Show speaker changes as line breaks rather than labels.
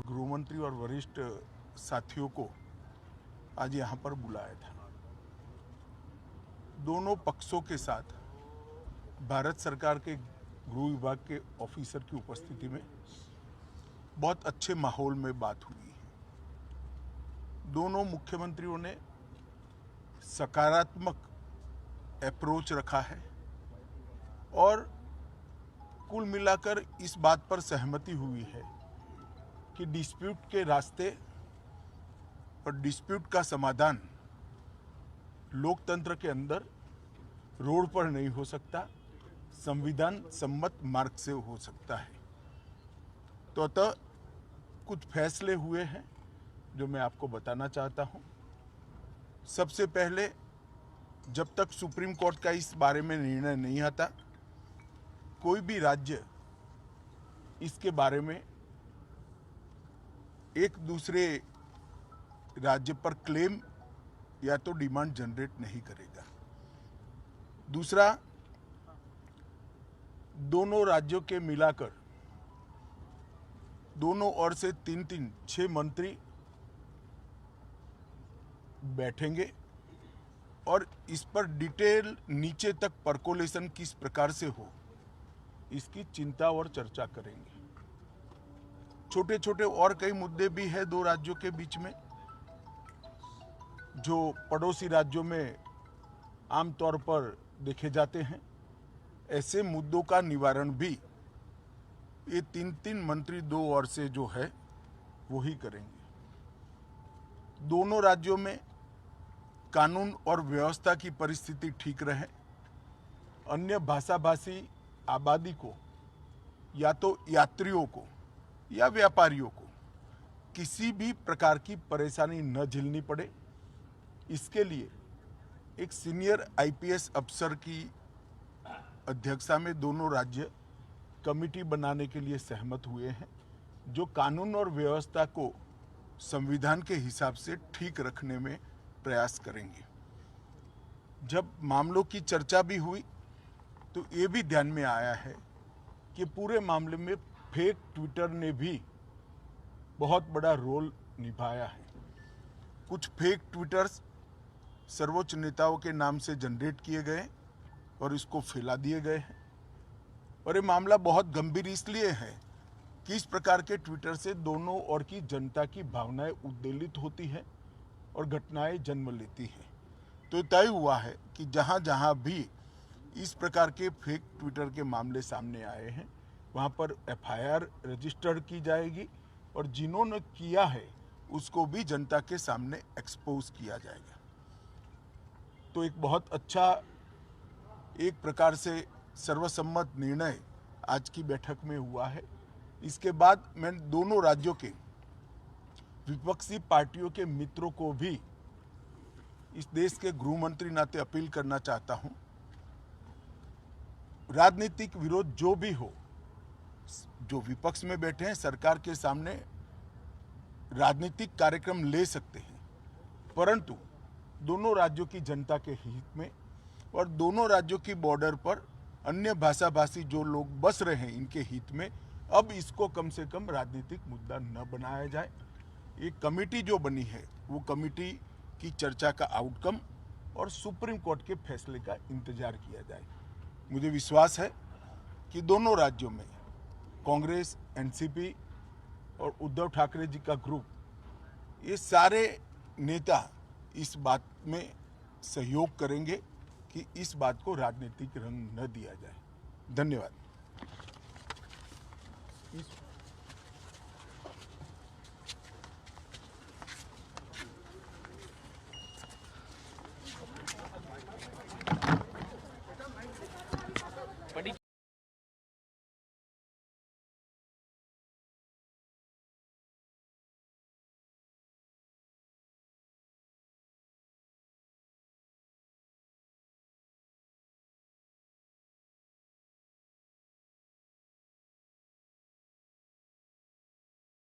गृहमंत्री और वरिष्ठ साथियों को आज यहाँ पर बुलाया था। दोनों पक्षों के साथ भारत सरकार के गृह विभाग के ऑफिसर की उपस्थिति में बहुत अच्छे माहौल में बात हुई है। दोनों मुख्यमंत्रियों ने सकारात्मक अप्रोच रखा है और कुल मिलाकर इस बात पर सहमति हुई है कि डिस्प्यूट के रास्ते और डिस्प्यूट का समाधान लोकतंत्र के अंदर रोड पर नहीं हो सकता, संविधान सम्मत मार्ग से हो सकता है। तो अतः कुछ फैसले हुए हैं जो मैं आपको बताना चाहता हूं। सबसे पहले, जब तक सुप्रीम कोर्ट का इस बारे में निर्णय नहीं आता, कोई भी राज्य इसके बारे में एक दूसरे राज्य पर क्लेम या तो डिमांड जनरेट नहीं करेगा। दूसरा, दोनों राज्यों के मिलाकर दोनों ओर से 6 मंत्री बैठेंगे और इस पर डिटेल नीचे तक परकोलेशन किस प्रकार से हो, इसकी चिंता और चर्चा करेंगे। छोटे छोटे और कई मुद्दे भी हैं दो राज्यों के बीच में, जो पड़ोसी राज्यों में आमतौर पर देखे जाते हैं। ऐसे मुद्दों का निवारण भी ये 3 मंत्री दो ओर से जो है वो ही करेंगे। दोनों राज्यों में कानून और व्यवस्था की परिस्थिति ठीक रहे, अन्य भाषाभाषी आबादी को या तो यात्रियों को या व्यापारियों को किसी भी प्रकार की परेशानी न झेलनी पड़े, इसके लिए एक सीनियर आईपीएस अफसर की अध्यक्षता में दोनों राज्य कमेटी बनाने के लिए सहमत हुए हैं, जो कानून और व्यवस्था को संविधान के हिसाब से ठीक रखने में प्रयास करेंगे। जब मामलों की चर्चा भी हुई तो ये भी ध्यान में आया है कि पूरे मामले में फेक ट्विटर ने भी बहुत बड़ा रोल निभाया है। कुछ फेक ट्विटर्स सर्वोच्च नेताओं के नाम से जनरेट किए गए और इसको फैला दिए गए हैं। और ये मामला बहुत गंभीर इसलिए है कि इस प्रकार के ट्विटर से दोनों ओर की जनता की भावनाएं उद्वेलित होती हैं और घटनाएं जन्म लेती हैं। तो तय हुआ है कि जहां जहां भी इस प्रकार के फेक ट्विटर के मामले सामने आए हैं, वहां पर एफआईआर रजिस्टर्ड की जाएगी और जिन्होंने किया है उसको भी जनता के सामने एक्सपोज किया जाएगा। तो एक बहुत अच्छा, एक प्रकार से सर्वसम्मत निर्णय आज की बैठक में हुआ है। इसके बाद मैं दोनों राज्यों के विपक्षी पार्टियों के मित्रों को भी इस देश के गृह मंत्री नाते अपील करना चाहता हूं, राजनीतिक विरोध जो भी हो, जो विपक्ष में बैठे हैं सरकार के सामने राजनीतिक कार्यक्रम ले सकते हैं, परंतु दोनों राज्यों की जनता के हित में और दोनों राज्यों की बॉर्डर पर अन्य भाषाभाषी जो लोग बस रहे हैं इनके हित में अब इसको कम से कम राजनीतिक मुद्दा न बनाया जाए। एक कमेटी जो बनी है वो कमेटी की चर्चा का आउटकम और सुप्रीम कोर्ट के फैसले का इंतजार किया जाए। मुझे विश्वास है कि दोनों राज्यों में कांग्रेस, एनसीपी और उद्धव ठाकरे जी का ग्रुप, ये सारे नेता इस बात में सहयोग करेंगे कि इस बात को राजनीतिक रंग न दिया जाए। धन्यवाद।